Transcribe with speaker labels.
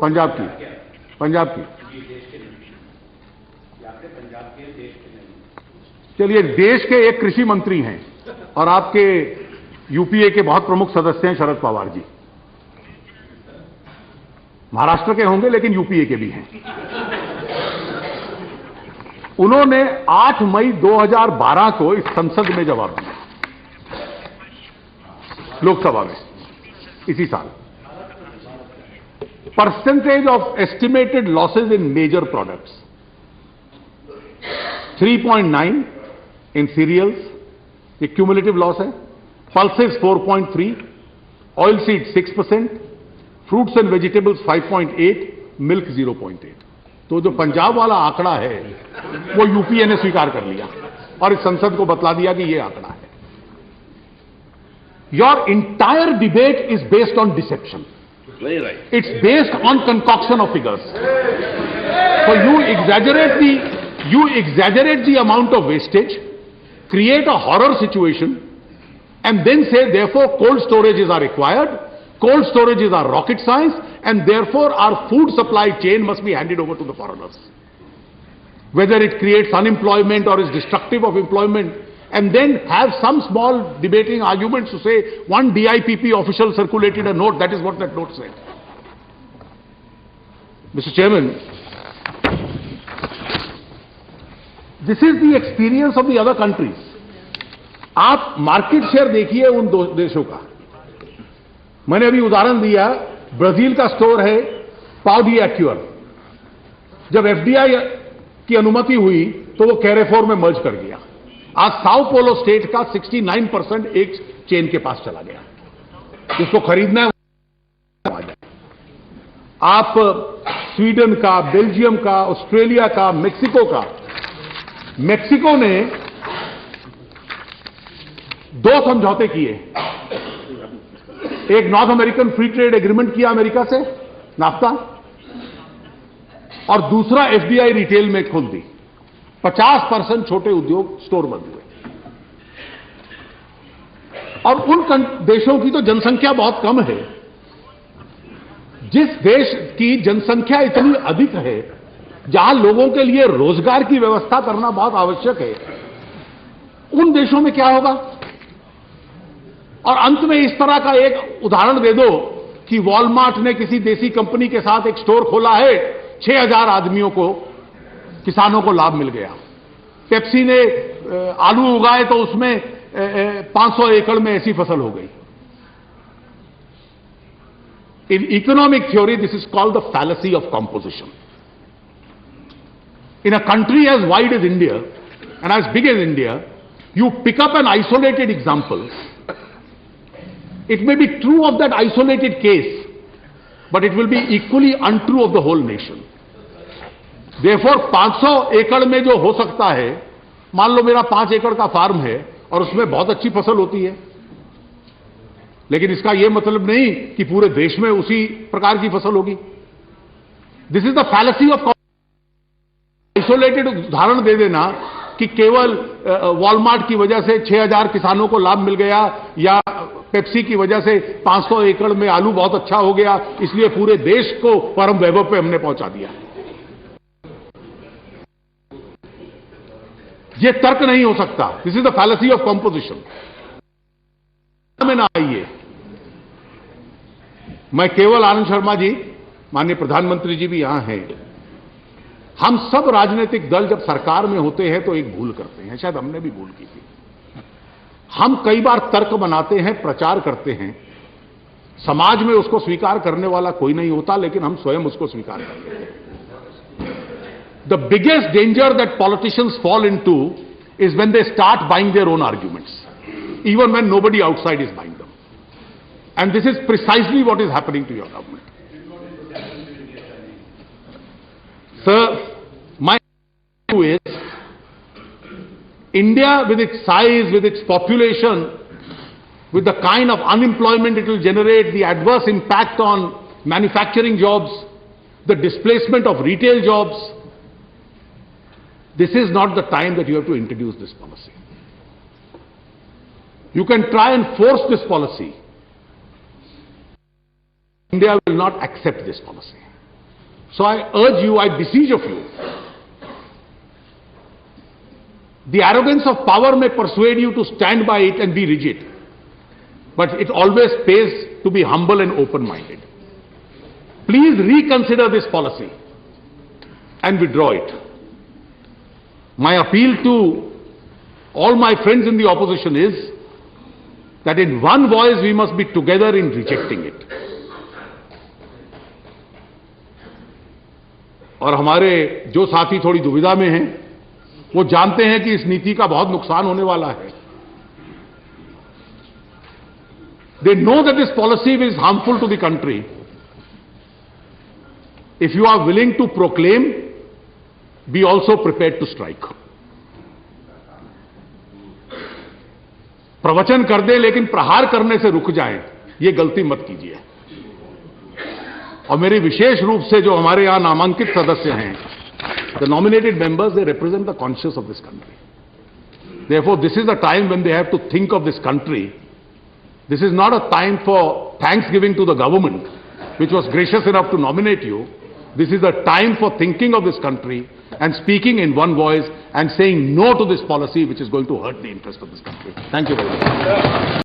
Speaker 1: पंजाब की चलिए, देश के एक कृषि मंत्री हैं और आपके यूपीए के बहुत प्रमुख सदस्य हैं शरद पवार जी। महाराष्ट्र के होंगे लेकिन यूपीए के भी हैं। उन्होंने 8 मई 2012 को इस संसद में जवाब दिया, लोकसभा में, इसी साल। Percentage of estimated losses in major products 3.9 in cereals, ये क्यूमुलेटिव लॉस है। Pulses 4.3, oil seed 6%, fruits and vegetables 5.8, milk 0.8। तो जो पंजाब वाला आंकड़ा है वो यूपीए ने स्वीकार कर लिया और इस संसद को बतला दिया कि ये आंकड़ा है। Your entire debate is based on deception.
Speaker 2: Very right.
Speaker 1: It's based on concoction of figures. So you exaggerate the amount of wastage, create a horror situation, and then say therefore cold storages are required, cold storages are rocket science, and therefore our food supply chain must be handed over to the foreigners. Whether it creates unemployment or is destructive of employment, and then have some small debating arguments to say one DIPP official circulated a note, that is what that note said. Mr. Chairman, this is the experience of the other countries. आप market share देखिए उन दो देशों का। मैंने अभी उदाहरण दिया, ब्राजील का स्टोर है पाउ डी एक्यूअर। जब एफडीआई की अनुमति हुई तो वो कैरेफोर में मर्ज कर गया। आज साओ पोलो स्टेट का 69% एक चेन के पास चला गया। जिसको खरीदना है आ जाए। आप स्वीडन का, बेल्जियम का, ऑस्ट्रेलिया का, मेक्सिको का। मेक्सिको ने 2 समझौते किए। एक north American free trade agreement किया अमेरिका से, नाफ्ता, और दूसरा एफडीआई रिटेल में खोल दी। 50% छोटे उद्योग स्टोर बंद हुए। और उन देशों की तो जनसंख्या बहुत कम है। जिस देश की जनसंख्या इतनी अधिक है, जहां लोगों के लिए रोजगार की व्यवस्था करना बहुत आवश्यक है, उन देशों में क्या होगा? और अंत में इस तरह का एक उदाहरण दे दो कि वॉलमार्ट ने किसी देसी कंपनी के साथ एक स्टोर खोला है, 6000 आदमियों को, किसानों को लाभ मिल गया। पेप्सी ने आलू उगाए तो उसमें 500 एकड़ में ऐसी फसल हो गई। In economic theory this is called the fallacy of composition. In a country as wide as India and as big as India, you pick up an isolated example. It may be true of that isolated case, but it will be equally untrue of the whole nation. Therefore, 500 एकड़ में जो हो सकता है, मान लो मेरा 5 एकड़ का फार्म है और उसमें बहुत अच्छी फसल होती है, लेकिन इसका यह मतलब नहीं कि पूरे देश में उसी प्रकार की फसल होगी। This is the fallacy of isolated उदाहरण दे देना कि केवल वॉलमार्ट की वजह से 6000 किसानों को लाभ मिल गया या पेप्सी की वजह से 500 एकड़ में आलू बहुत अच्छा हो गया, इसलिए पूरे देश को परम वैभव पे हमने पहुंचा दिया। यह तर्क नहीं हो सकता। This is the fallacy of composition. में ना आइए, मैं केवल आनंद शर्मा जी, माननीय प्रधानमंत्री जी भी यहां हैं, हम सब राजनीतिक दल जब सरकार में होते हैं तो एक भूल करते हैं, शायद हमने भी भूल की थी। हम कई बार तर्क बनाते हैं, प्रचार करते हैं, समाज में उसको स्वीकार करने वाला कोई नहीं होता, लेकिन हम स्वयं उसको स्वीकार करते हैं। The biggest danger that politicians fall into is when they start buying their own arguments, even when nobody outside is buying them. And this is precisely what is happening to your government. Sir, my view is, India with its size, with its population, with the kind of unemployment it will generate, the adverse impact on manufacturing jobs, the displacement of retail jobs, this is not the time that you have to introduce this policy. You can try and force this policy. India will not accept this policy. So I urge you, I beseech of you, the arrogance of power may persuade you to stand by it and be rigid, but it always pays to be humble and open-minded. Please reconsider this policy and withdraw it. My appeal to all my friends in the opposition is that in one voice we must be together in rejecting it. और हमारे जो साथी थोड़ी दुविधा में हैं, वो जानते हैं कि इस नीति का बहुत नुकसान होने वाला है. They know that this policy is harmful to the country. If you are willing to proclaim, be also prepared to strike. प्रवचन कर दे लेकिन प्रहार करने से रुक जाएं, ये गलती मत कीजिए. और मेरी विशेष रूप से जो हमारे यहां नामांकित सदस्य हैं, the nominated members, they represent the conscience of this country. Therefore, this is the time when they have to think of this country. This is not a time for thanksgiving to the government, which was gracious enough to nominate you. This is a time for thinking of this country and speaking in one voice and saying no to this policy which is going to hurt the interest of this country. Thank you very much.